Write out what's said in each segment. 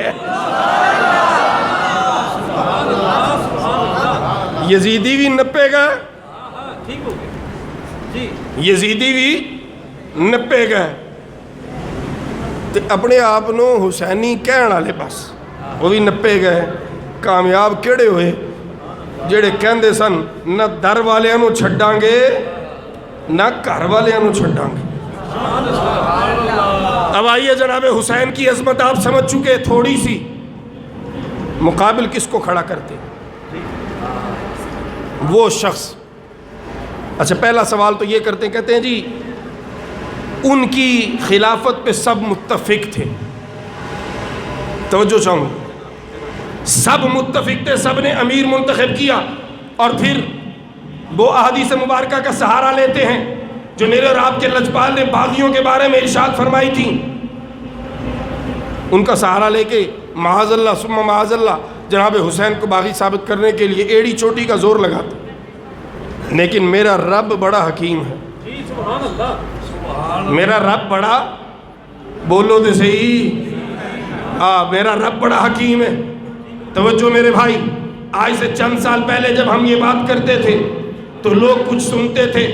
ہے. یزیدی بھی نپے گا, یزیدی بھی نپے گا, تے اپنے آپ نو حسینی کہن والے بس وہ بھی نپے گئے. کامیاب کیڑے ہوئے جڑے کہندے سن نہ در والیاں نو چھڈاں گے نہ گھر والیاں نو چھڈاں گے. اب آئیے جناب حسین کی عظمت آپ سمجھ چکے, تھوڑی سی مقابل کس کو کھڑا کرتے وہ شخص. اچھا پہلا سوال تو یہ کرتے ہیں, کہتے ہیں جی ان کی خلافت پہ سب متفق تھے. توجہ چاہوں, سب متفق تھے, سب نے امیر منتخب کیا, اور پھر وہ احادیث مبارکہ کا سہارا لیتے ہیں جو میرے اور آپ کے لجپال نے باغیوں کے بارے میں ارشاد فرمائی تھی. ان کا سہارا لے کے معاذ اللہ ثم معاذ اللہ جناب حسین کو باغی ثابت کرنے کے لیے ایڑی چوٹی کا زور لگاتے. لیکن میرا رب بڑا حکیم ہے, میرا رب بڑا, بولو تو صحیح, میرا رب بڑا حکیم ہے. توجہ میرے بھائی, آج سے چند سال پہلے جب ہم یہ بات کرتے تھے تو لوگ کچھ سنتے تھے,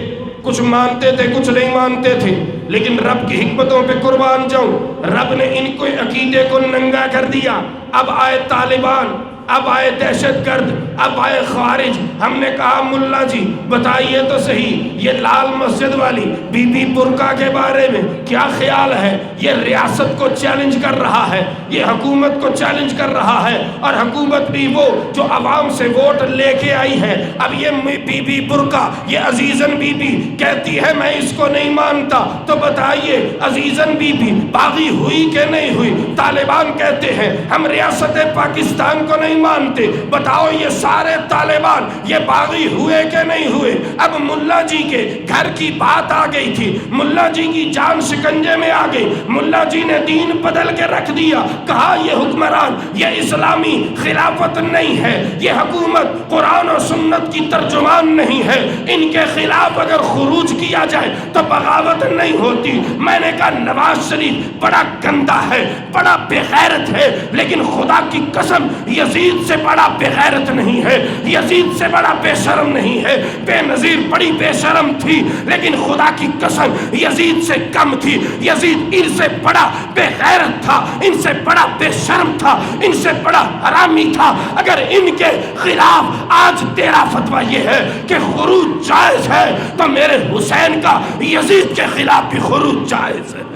کچھ مانتے تھے, کچھ نہیں مانتے تھے, لیکن رب کی حکمتوں پہ قربان جاؤں, رب نے ان کو عقیدے کو ننگا کر دیا. اب آئے طالبان, اب آئے دہشت گرد, اب آئے خوارج. ہم نے کہا ملا جی بتائیے تو صحیح, یہ لال مسجد والی بی بی برقع کے بارے میں کیا خیال ہے؟ یہ ریاست کو چیلنج کر رہا ہے, یہ حکومت کو چیلنج کر رہا ہے, اور حکومت بھی وہ جو عوام سے ووٹ لے کے آئی ہے. اب یہ بی بی برقع, یہ عزیزن بی بی کہتی ہے میں اس کو نہیں مانتا. تو بتائیے عزیزن بی بی باغی ہوئی کہ نہیں ہوئی؟ طالبان کہتے ہیں ہم ریاست پاکستان کو نہیں مانتے. بتاؤ یہ سارے طالبان یہ باغی ہوئے کہ نہیں ہوئے؟ اب ملا جی کے گھر کی بات آ گئی تھی, ملا جی کی جان شکنجے میں آ گئی, ملا جی نے دین بدل کے رکھ دیا. کہا یہ حکمران یہ اسلامی خلافت نہیں ہے, یہ حکومت قرآن و سنت کی ترجمان نہیں ہے, ان کے خلاف اگر خروج کیا جائے تو بغاوت نہیں ہوتی. میں نے کہا نواز شریف بڑا گندا ہے, بڑا بے غیرت ہے, لیکن خدا کی قسم یزید سے بڑا بے غیرت نہیں ہے, یزید سے بڑا بے شرم نہیں ہے. بے نظیر بڑی بے شرم تھی, لیکن خدا کی قسم یزید سے کم تھی. یزید ان سے بڑا بے غیرت تھا, ان سے بڑا بے شرم تھا, ان سے بڑا حرامی تھا. اگر ان کے خلاف آج تیرا فتویٰ یہ ہے کہ خروج جائز ہے, تو میرے حسین کا یزید کے خلاف بھی خروج جائز ہے.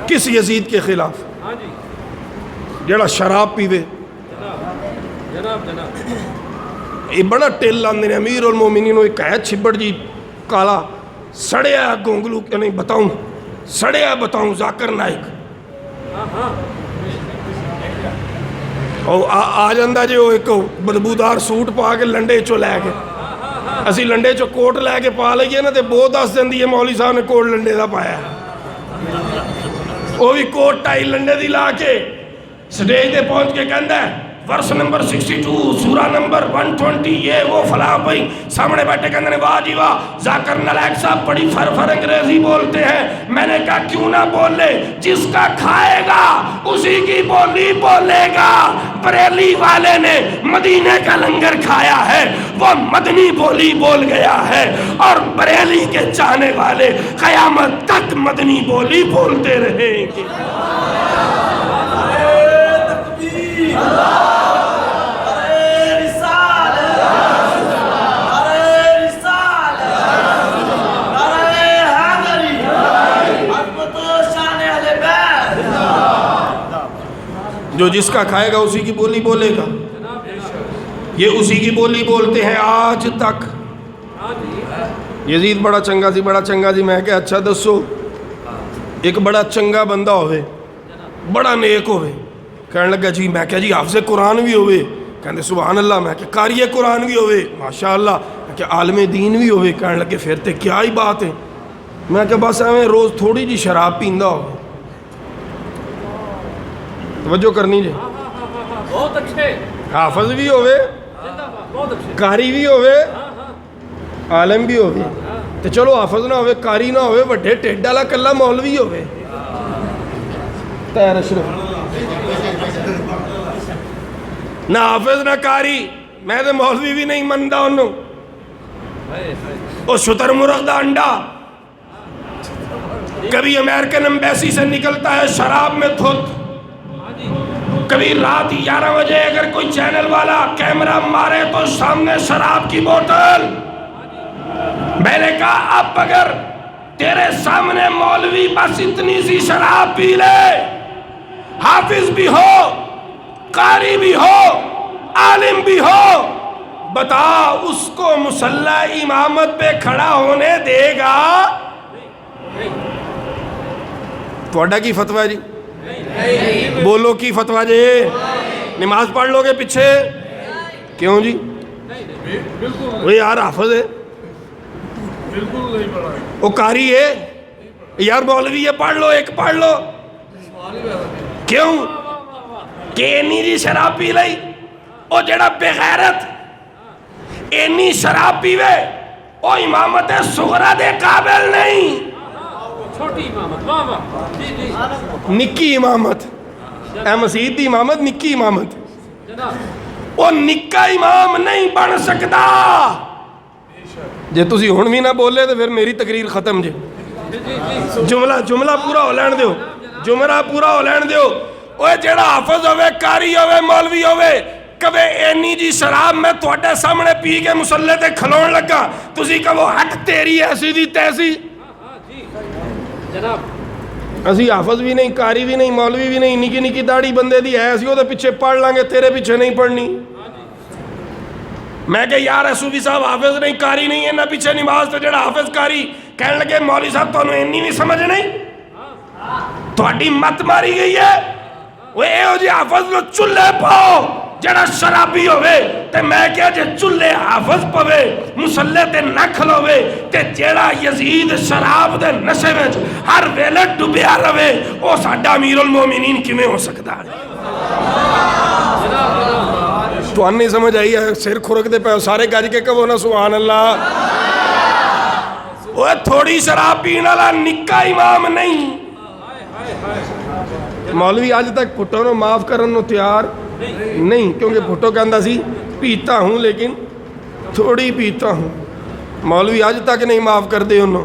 کس یزید کے خلاف؟ جڑا شراب پیوے. یہ بڑا ٹیل لاندے نے امیر المومنین ایک ہے چھبڑ جی کالا سڑیا گونگلو کہ نہیں بتاؤں, سڑیا بتاؤں ذاکر نائک آ جاندہ جی وہ ایک بدبودار سوٹ پا کے لنڈے چو لے کے, اسی لنڈے چو کوٹ لے کے پا لئیے نا تے بہت دس دن ہے مولوی صاحب نے کوٹ لنڈے دا پایا ہے. وہ بھی کوٹ ٹائی لنڈے دی لا کے سٹیج دے پہنچ کے کہندہ ہے ورس نمبر 62 سورہ نمبر 120 یہ وہ فلاں بھائی سامنے بیٹھے کہندے نے واہ جی واہ ذاکر نلائق صاحب بڑی فر انگریزی بولتے ہیں. میں نے کہا کیوں نہ بولے, جس کا کھائے گا اسی کی بولی بولے گا. بریلی والے نے مدینے کا لنگر کھایا ہے, وہ مدنی بولی بول گیا ہے, اور بریلی کے چاہنے والے قیامت تک مدنی بولی بولتے رہیں گے. جو جس کا کھائے گا اسی کی بولی بولے گا. یہ اسی کی بولی بولتے ہیں آج تک. یزید بڑا چنگا سی, بڑا چنگا سی. میں کہ اچھا دسو ایک بڑا چنگا بندہ ہوئے, بڑا نیک ہوئے. کہنے لگا جی, میں کہا جی حافظ قرآن بھی ہوئے. کہنے سبحان اللہ. میں کہ قاری قرآن بھی ہوئے, ماشاءاللہ. میں کہ عالم دین بھی ہوئے. کہنے لگے پھر تے کیا ہی بات ہے. میں کہ بس ہمیں روز تھوڑی جی شراب پیندہ ہو. توجہ کرنی جی, بہت اچھے حافظ بھی ہوئے, قاری بھی ہوئے, عالم بھی ہوئے. تو چلو حافظ نہ ہوئے، قاری نہ ہوئے، وڈے ٹھڈ والا کلا مولوی ہوئے، طاہر اشرف نہ حافظ نہ قاری، میں تو مولوی بھی نہیں منتا انہوں، وہ شتر مرغ دا انڈا کبھی امریکن ایمبیسی سے نکلتا ہے شراب میں دھت، کبھی رات 11 بجے اگر کوئی چینل والا کیمرہ مارے تو سامنے شراب کی بوتل۔ میں نے کہا اب اگر تیرے سامنے مولوی بس اتنی سی شراب پی لے، حافظ بھی ہو، قاری بھی ہو، عالم بھی ہو، بتا اس کو مصلی امامت پہ کھڑا ہونے دے گا؟ توڑا کی فتویٰ جی؟ بولو کی فتویٰ جی؟ نماز پڑھ لو گے پیچھے؟ کیوں جی؟ وہ یار حافظ ہے، وہ قاری ہے، یار مولوی ہے، پڑھ لو ایک پڑھ لو، کیوں؟ کہ اینی جی شراب پی لئی، وہ جڑا بغیرت اینی شراب پیوے وہ امامت صغرا دے قابل نہیں، چھوٹی امامت، واہ واہ، جی جی نکی امامت، اے مسجد دی امامت نکی امامت، جناب، وہ نکا امام نہیں بن سکتا۔ جے تسی ہن بھی نہ بولے تو پھر میری تقریر ختم جے، جملہ پورا ہو لین دیو، جملہ پورا ہو لین دیو۔ اوہ جیڑا حافظ ہوئے، قاری ہوئے، مولوی ہوئے، کبھی اینی جی شراب میں تواڈے سامنے پی کے مصلی تے کھلون لگا، تسی کہو ہٹ تیری ایسی دی تیسی، جناب، اسی حافظ بھی نہیں، قاری بھی نہیں، مولوی بھی نہیں، نکی نکی داڑھی بندے دی ہے، اسی وہ دے پیچھے پڑھ لیں گے، تیرے پیچھے نہیں پڑھنی۔ میں کہ یار صوفی صاحب حافظ نہیں، قاری نہیں، انہاں پیچھے نماز تو جڑا حافظ قاری کہنے لگے مولوی صاحب تو انہوں اینی بھی سمجھ نہیں، تواڈی مت ماری گئی ہے، وہ اے ہو جی حافظ نو چلے پاؤ جڑا شرابی ہوئے، تے میں کیا جے چلے حافظ پوے مصلی تے نہ کھلوے، تے جیڑا یزید شراب دے نشے وچ ہر ویلے ڈبیا رہے، او ساڈا امیر المومنین کیویں ہو سکتا ہے؟ تو ان نہیں سمجھ آئی ہے، سر کھرک دے پہ سارے گاج کے کہو نا سبحان اللہ۔ وہ تھوڑی شراب پین والا نکا امام نہیں۔ مولوی آج تک پھٹو نو معاف کرن نو تیار نہیں، کیونکہ پھٹو کہندا سی پیتا ہوں لیکن تھوڑی پیتا ہوں، مولوی آج تک نہیں معاف کر دے انہوں،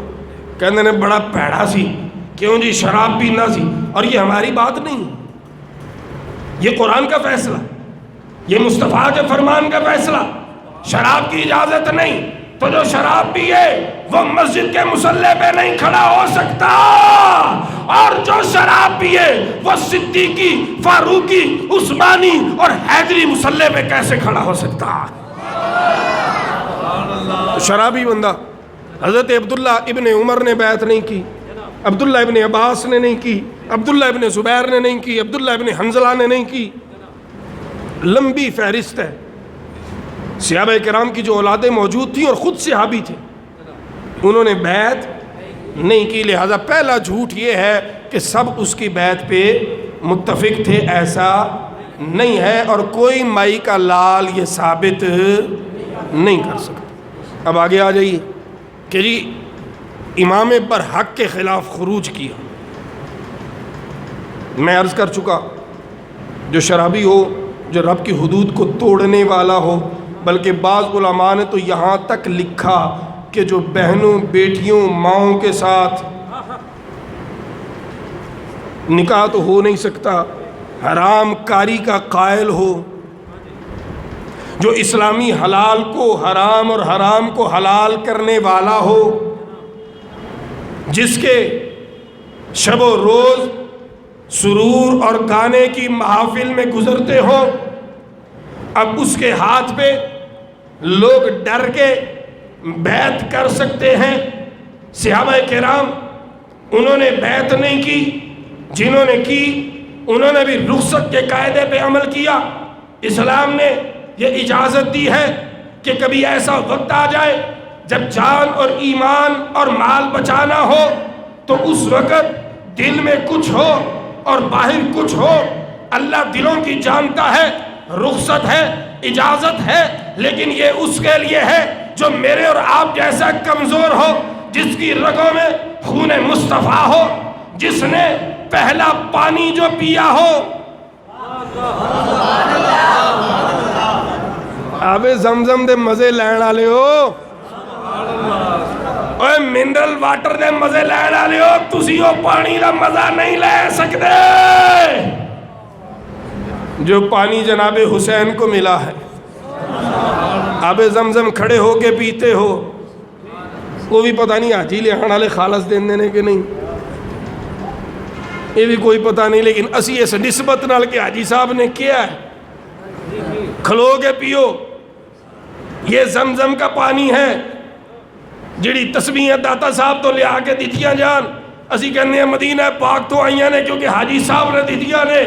کہندے نے بڑا پیڑا سی، کیوں جی شراب پینا سی، اور یہ ہماری بات نہیں، یہ قرآن کا فیصلہ، یہ مصطفیٰ کے فرمان کا فیصلہ، شراب کی اجازت نہیں، تو جو شراب پیے وہ مسجد کے مصلی پہ نہیں کھڑا ہو سکتا، اور جو شراب پیے وہ صدیقی، فاروقی، عثمانی اور حیدری مصلی پہ کیسے کھڑا ہو سکتا؟ شرابی بندہ، حضرت عبداللہ ابن عمر نے بیعت نہیں کی، عبداللہ ابن عباس نے نہیں کی، عبداللہ ابن زبیر نے نہیں کی، عبداللہ ابن حنظلہ نے نہیں کی، لمبی فہرست ہے۔ صحابہ کرام کی جو اولادیں موجود تھیں اور خود صحابی تھے، انہوں نے بیعت نہیں کی، لہذا پہلا جھوٹ یہ ہے کہ سب اس کی بیعت پہ متفق تھے، ایسا نہیں ہے، اور کوئی مائی کا لال یہ ثابت نہیں کر سکتا۔ اب آگے آ جائیے کہ جی امام پر حق کے خلاف خروج کیا۔ میں عرض کر چکا، جو شرابی ہو، جو رب کی حدود کو توڑنے والا ہو، بلکہ بعض علماء نے تو یہاں تک لکھا کہ جو بہنوں، بیٹیوں، ماؤں کے ساتھ نکاح تو ہو نہیں سکتا، حرام کاری کا قائل ہو، جو اسلامی حلال کو حرام اور حرام کو حلال کرنے والا ہو، جس کے شب و روز سرور اور گانے کی محافل میں گزرتے ہوں، اب اس کے ہاتھ پہ لوگ ڈر کے بیعت کر سکتے ہیں۔ صحابہ کرام انہوں نے بیعت نہیں کی، جنہوں نے کی انہوں نے بھی رخصت کے قاعدے پہ عمل کیا۔ اسلام نے یہ اجازت دی ہے کہ کبھی ایسا وقت آ جائے جب جان اور ایمان اور مال بچانا ہو تو اس وقت دل میں کچھ ہو اور باہر کچھ ہو، اللہ دلوں کی جانتا ہے، رخصت ہے، اجازت ہے، لیکن یہ اس کے لیے ہے جو میرے اور آپ جیسا کمزور ہو، جس کی رگوں میں خون مصطفیٰ ہو، جس نے پہلا پانی جو پیا ہو۔ آب زمزم دے مزے لین والے ہو، اوے منرل واٹر دے مزے لین والے ہو، تسی وہ پانی دا مزہ نہیں لے سکتے جو پانی جناب حسین کو ملا ہے۔ آب زمزم کھڑے ہو کے پیتے ہو، وہ بھی پتہ نہیں حاجی لے آنے والے خالص دین دینے کے نہیں، یہ بھی کوئی پتہ نہیں، لیکن اسی اس نسبت نال کہ حاجی صاحب نے کیا ہے، کھلو کے پیو۔ یہ زمزم کا پانی ہے جڑی تسبیحیں داتا صاحب تو لے آ کے دیتیاں جان، اسی کہنے ہیں مدینہ پاک تو آئیاں نے کیونکہ حاجی صاحب نے دیتیاں نے۔